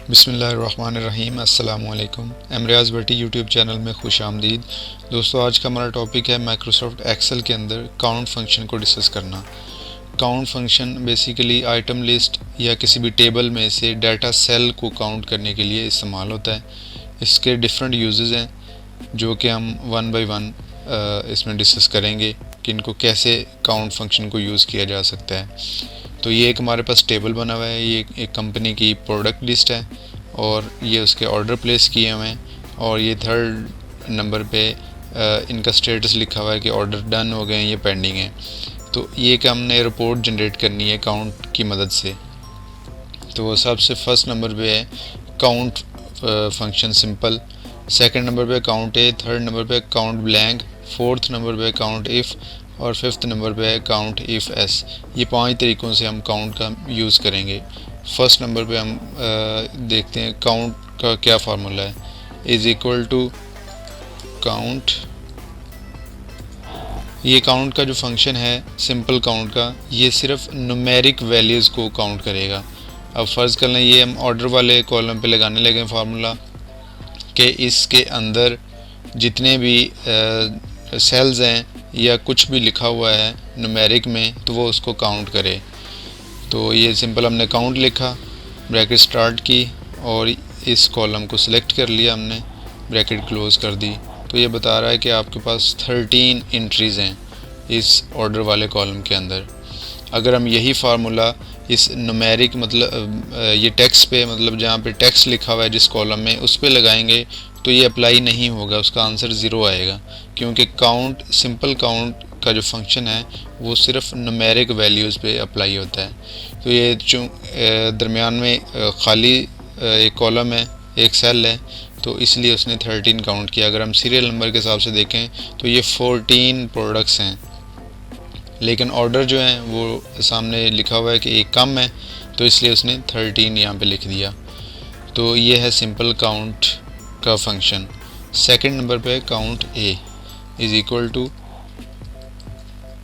बिस्मिल्लाहिर्रहमानिर्रहीम। अस्सलामुअलैकुम। एमरियाज़ भट्टी YouTube channel में खुश आमदीद। दोस्तों, आज का हमारा टॉपिक है माइक्रोसॉफ्ट एक्सेल के अंदर काउंट फंक्शन को डिस्कस करना। Count function basically item list या किसी भी टेबल में से डाटा सेल को काउंट करने के लिए इस्तेमाल होता है। इसके डिफरेंट यूजेस हैं जो कि हम वन बाय वन इसमें डिस्कस करेंगे कि इनको कैसे काउंट फंक्शन को यूज़ किया जा सकता है। तो ये एक हमारे पास टेबल बना हुआ है। ये एक कंपनी की प्रोडक्ट लिस्ट है और ये उसके ऑर्डर प्लेस किए हुए हैं और ये थर्ड नंबर पे इनका स्टेटस लिखा हुआ है कि ऑर्डर डन हो गए हैं, ये पेंडिंग है। तो ये कि हमने रिपोर्ट जनरेट करनी है काउंट की मदद से। तो वो सबसे फर्स्ट नंबर पे है count function simple, second number पे काउंट ए, थर्ड नंबर पे काउंट ब्लैंक, फोर्थ नंबर पे काउंट इफ़ और फिफ्थ नंबर पे है काउंट इफ़ एस। ये 5 तरीक़ों से हम काउंट का यूज़ करेंगे। फर्स्ट नंबर पे हम देखते हैं काउंट का क्या फार्मूला है। Is equal to count. ये काउंट का जो फंक्शन है सिंपल काउंट का, ये सिर्फ न्यूमेरिक वैल्यूज़ को काउंट करेगा। अब फ़र्ज़ कर लें ये हम ऑर्डर वाले कॉलम पे लगाने लगे फार्मूला कि इसके अंदर जितने भी सेल्स हैं या कुछ भी लिखा हुआ है न्यूमेरिक में तो वो उसको काउंट करे। तो ये सिंपल हमने काउंट लिखा, ब्रैकेट स्टार्ट की और इस कॉलम को सिलेक्ट कर लिया हमने, ब्रैकेट क्लोज़ कर दी। तो ये बता रहा है कि आपके पास 13 एंट्रीज़ हैं इस ऑर्डर वाले कॉलम के अंदर। अगर हम यही फार्मूला इस न्यूमेरिक मतलब ये टेक्स्ट पे मतलब जहाँ पे टेक्स्ट लिखा हुआ है जिस कॉलम में उस पे लगाएंगे तो ये अप्लाई नहीं होगा, उसका आंसर ज़ीरो आएगा, क्योंकि काउंट सिंपल काउंट का जो फंक्शन है वो सिर्फ न्यूमेरिक वैल्यूज़ पे अप्लाई होता है। तो ये जो दरमियान में खाली एक कॉलम है, एक सेल है, तो इसलिए उसने 13 काउंट किया। अगर हम सीरियल नंबर के हिसाब से देखें तो ये 14 प्रोडक्ट्स हैं, लेकिन ऑर्डर जो है वो सामने लिखा हुआ है कि एक कम है तो इसलिए उसने 13 यहाँ पे लिख दिया। तो ये है सिंपल काउंट का फंक्शन। सेकंड नंबर पे count A is equal to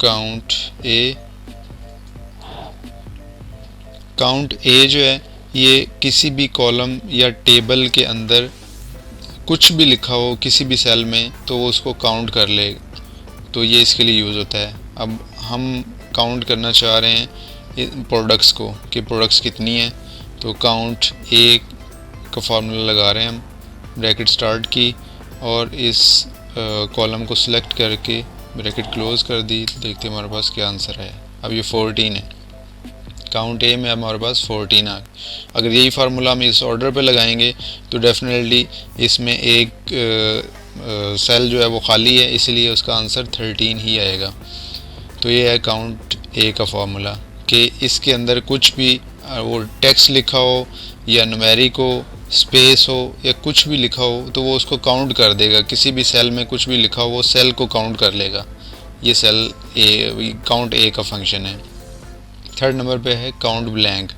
count A. Count A जो है ये किसी भी कॉलम या टेबल के अंदर कुछ भी लिखा हो किसी भी सेल में तो वो उसको काउंट कर ले, तो ये इसके लिए यूज़ होता है। अब हम काउंट करना चाह रहे हैं प्रोडक्ट्स को कि प्रोडक्ट्स कितनी हैं, तो काउंट ए का फार्मूला लगा रहे हैं हम, ब्रैकेट स्टार्ट की और इस कॉलम को सिलेक्ट करके ब्रैकेट क्लोज़ कर दी। देखते हैं हमारे पास क्या आंसर है। अब ये 14 है, काउंट ए में हमारे पास 14 आ गए। अगर यही फार्मूला हम इस ऑर्डर पे लगाएंगे तो डेफिनेटली इसमें एक सेल जो है वो खाली है, इसलिए उसका आंसर 13 ही आएगा। तो ये है काउंट ए का फार्मूला कि इसके अंदर कुछ भी वो टेक्स्ट लिखा हो या न्यूमेरिक हो, स्पेस हो या कुछ भी लिखा हो तो वो उसको काउंट कर देगा। किसी भी सेल में कुछ भी लिखा हो वो सेल को काउंट कर लेगा। ये सेल ए, काउंट ए का फंक्शन है। थर्ड नंबर पे है काउंट ब्लैंक।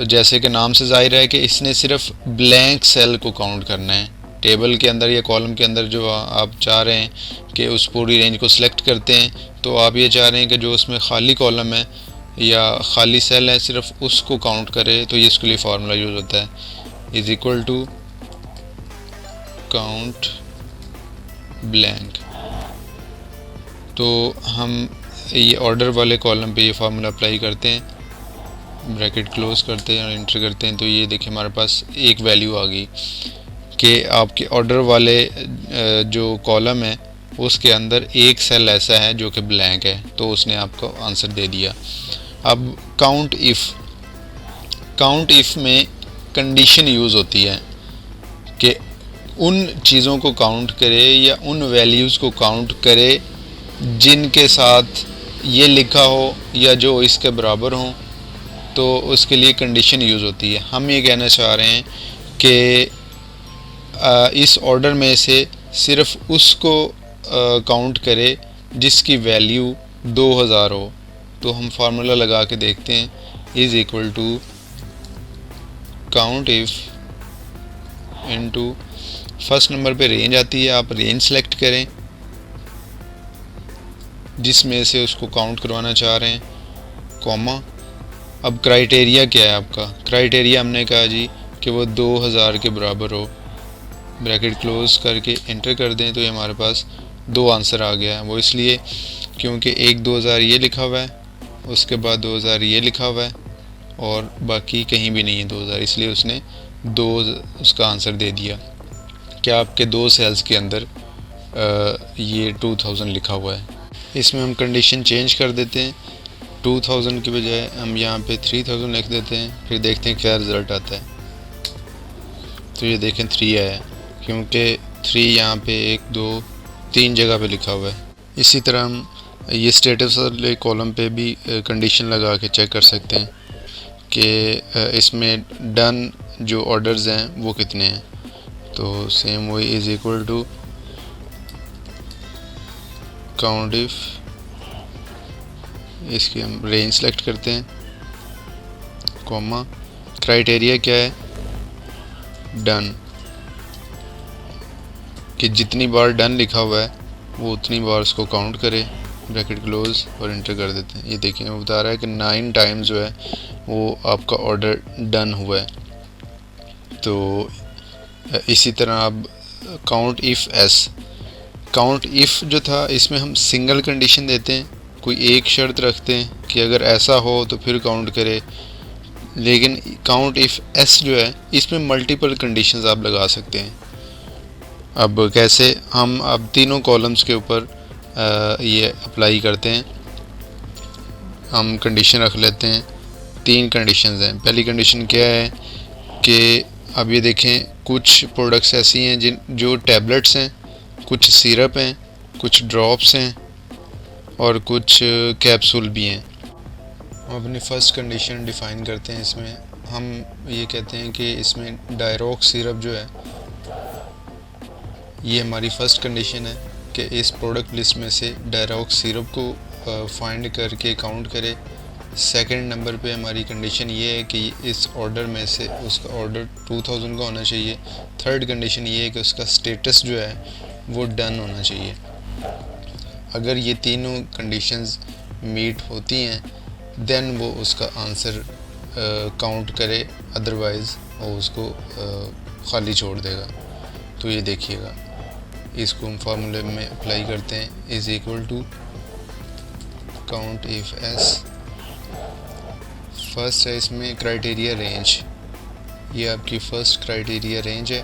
जैसे कि नाम से जाहिर है कि इसने सिर्फ ब्लैंक सेल को काउंट करना है। टेबल के अंदर या कॉलम के अंदर जो आप चाह रहे हैं कि उस पूरी रेंज को सिलेक्ट करते हैं तो आप ये चाह रहे हैं कि जो उसमें खाली कॉलम है या खाली सेल है सिर्फ उसको काउंट करे, तो ये इसके लिए फार्मूला यूज़ होता है is equal to count blank. तो हम ये ऑर्डर वाले कॉलम पे ये फार्मूला अप्लाई करते हैं, ब्रैकेट क्लोज़ करते हैं और एंटर करते हैं। तो ये देखिए हमारे पास एक वैल्यू आ गई कि आपके ऑर्डर वाले जो कॉलम है उसके अंदर एक सेल ऐसा है जो कि ब्लैंक है, तो उसने आपको आंसर दे दिया। अब काउंट इफ़ में कंडीशन यूज़ होती है कि उन चीज़ों को काउंट करे या उन वैल्यूज़ को काउंट करे जिनके साथ ये लिखा हो या जो इसके बराबर हों, तो उसके लिए कंडीशन यूज़ होती है। हम ये कहना चाह रहे हैं कि इस ऑर्डर में से सिर्फ उसको काउंट करे जिसकी वैल्यू 2000 हो। तो हम फार्मूला लगा के देखते हैं is equal to count if into first number पे रेंज आती है, आप रेंज सेलेक्ट करें जिसमें से उसको काउंट करवाना चाह रहे हैं, कॉमा। अब क्राइटेरिया क्या है आपका? क्राइटेरिया हमने कहा जी कि वो 2000 के बराबर हो, ब्रैकेट क्लोज करके एंटर कर दें तो ये हमारे पास 2 आंसर आ गया है। वो इसलिए क्योंकि एक 2000 ये लिखा हुआ है, उसके बाद 2000 ये लिखा हुआ है और बाकी कहीं भी नहीं है 2000, इसलिए उसने 2 उसका आंसर दे दिया कि आपके 2 सेल्स के अंदर ये 2000 लिखा हुआ है। इसमें हम कंडीशन चेंज कर देते हैं, 2000 की बजाय हम यहाँ पे 3000 लिख देते हैं, फिर देखते हैं क्या रिज़ल्ट आता है। तो ये देखें 3 आया है, क्योंकि 3 यहाँ पे 1 2 3 जगह पे लिखा हुआ है। इसी तरह हम ये स्टेटस वाले कॉलम पे भी कंडीशन लगा के चेक कर सकते हैं कि इसमें डन जो ऑर्डर्स हैं वो कितने हैं। तो सेम वही is equal to count if, इसकी हम रेंज सेलेक्ट करते हैं, कॉमा, क्राइटेरिया क्या है, डन, कि जितनी बार डन लिखा हुआ है वो उतनी बार उसको काउंट करे, ब्रैकेट क्लोज और इंटर कर देते हैं। ये देखिए वो बता रहा है कि 9 टाइम्स जो है वो आपका ऑर्डर डन हुआ है। तो इसी तरह अब count if S, count if जो था इसमें हम सिंगल कंडीशन देते हैं, कोई एक शर्त रखते हैं कि अगर ऐसा हो तो फिर काउंट करे। लेकिन काउंट इफ़ एस जो है इसमें मल्टीपल कंडीशंस आप लगा सकते हैं। अब कैसे, हम अब तीनों कॉलम्स के ऊपर ये अप्लाई करते हैं। हम कंडीशन रख लेते हैं, 3 कंडीशंस हैं। पहली कंडीशन क्या है कि अब ये देखें कुछ प्रोडक्ट्स ऐसी हैं जो टैबलेट्स हैं, कुछ सिरप हैं, कुछ ड्रॉप्स हैं और कुछ कैप्सूल भी हैं। हम अपनी फ़र्स्ट कंडीशन डिफ़ाइन करते हैं। इसमें हम ये कहते हैं कि इसमें डायरोक्स सिरप जो है ये हमारी फ़र्स्ट कंडीशन है कि इस प्रोडक्ट लिस्ट में से डायरोक्स सिरप को फाइंड करके काउंट करे। सेकंड नंबर पे हमारी कंडीशन ये है कि इस ऑर्डर में से उसका ऑर्डर 2000 का होना चाहिए। थर्ड कंडीशन ये है कि उसका स्टेटस जो है वो डन होना चाहिए। अगर ये तीनों कंडीशंस मीट होती हैं देन वो उसका आंसर काउंट करे, अदरवाइज़ वो उसको खाली छोड़ देगा। तो ये देखिएगा, इसको हम फार्मूले में अप्लाई करते हैं, is equal to count ifs. First है इसमें क्राइटेरिया रेंज, ये आपकी फ़र्स्ट क्राइटेरिया रेंज है,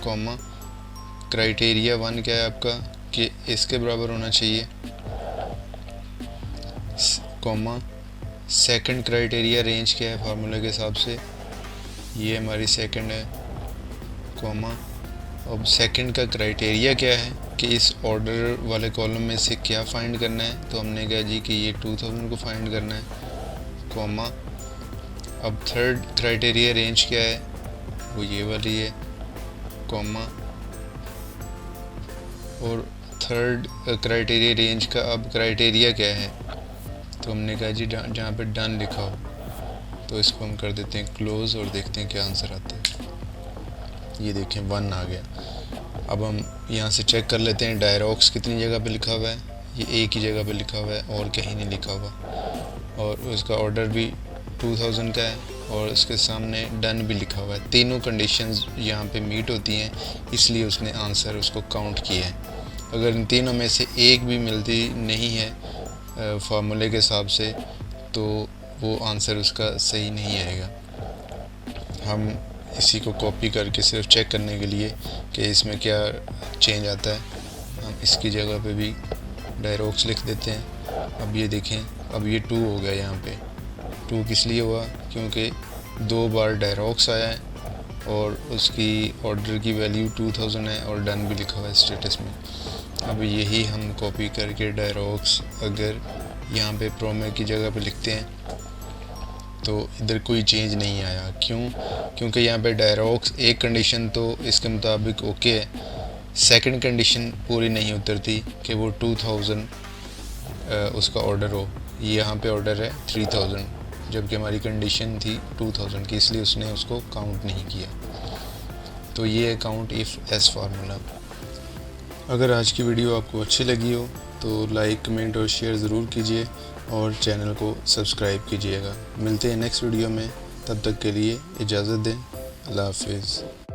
कॉमा, क्राइटेरिया 1 क्या है आपका कि इसके बराबर होना चाहिए, कॉमा, सेकंड क्राइटेरिया रेंज क्या है फार्मूले के हिसाब से, ये हमारी सेकंड है, कॉमा। अब सेकंड का क्राइटेरिया क्या है कि इस ऑर्डर वाले कॉलम में से क्या फाइंड करना है, तो हमने कहा जी कि ये 2000 को फाइंड करना है, कॉमा। अब थर्ड क्राइटेरिया रेंज क्या है, वो ये वाली है, कॉमा। और थर्ड क्राइटेरिया रेंज का अब क्राइटेरिया क्या है, तो हमने कहा जी जहाँ पे डन लिखा हो तो इसको हम कर देते हैं क्लोज और देखते हैं क्या आंसर आता है। ये देखें 1 आ गया। अब हम यहाँ से चेक कर लेते हैं डायरोक्स कितनी जगह पे लिखा हुआ है, ये एक ही जगह पे लिखा हुआ है और कहीं नहीं लिखा हुआ, और उसका ऑर्डर भी 2000 का है और उसके सामने डन भी लिखा हुआ है। तीनों कंडीशंस यहाँ पे मीट होती हैं, इसलिए उसने आंसर उसको काउंट किया है। अगर इन तीनों में से एक भी मिलती नहीं है फार्मूले के हिसाब से तो वो आंसर उसका सही नहीं आएगा। हम इसी को कॉपी करके सिर्फ चेक करने के लिए कि इसमें क्या चेंज आता है, हम इसकी जगह पे भी डायरोक्स लिख देते हैं। अब ये देखें, अब ये 2 हो गया, यहाँ पे 2 किस लिए हुआ, क्योंकि 2 बार डायरोक्स आया है और उसकी ऑर्डर की वैल्यू 2000 है और डन भी लिखा हुआ है स्टेटस में। अब यही हम कॉपी करके डायरोक्स अगर यहाँ पे प्रोमे की जगह पे लिखते हैं तो इधर कोई चेंज नहीं आया। क्यों? क्योंकि यहाँ पे डायरोक्स एक कंडीशन तो इसके मुताबिक ओके है, सेकंड कंडीशन पूरी नहीं उतरती कि वो 2000 उसका ऑर्डर हो। ये यहाँ पे ऑर्डर है 3000 जबकि हमारी कंडीशन थी 2000 की, इसलिए उसने उसको काउंट नहीं किया। तो ये है काउंट इफ़ एस फार्मूला। अगर आज की वीडियो आपको अच्छी लगी हो तो लाइक, कमेंट और शेयर ज़रूर कीजिए और चैनल को सब्सक्राइब कीजिएगा। मिलते हैं नेक्स्ट वीडियो में, तब तक के लिए इजाज़त दें। अल्लाह हाफिज़।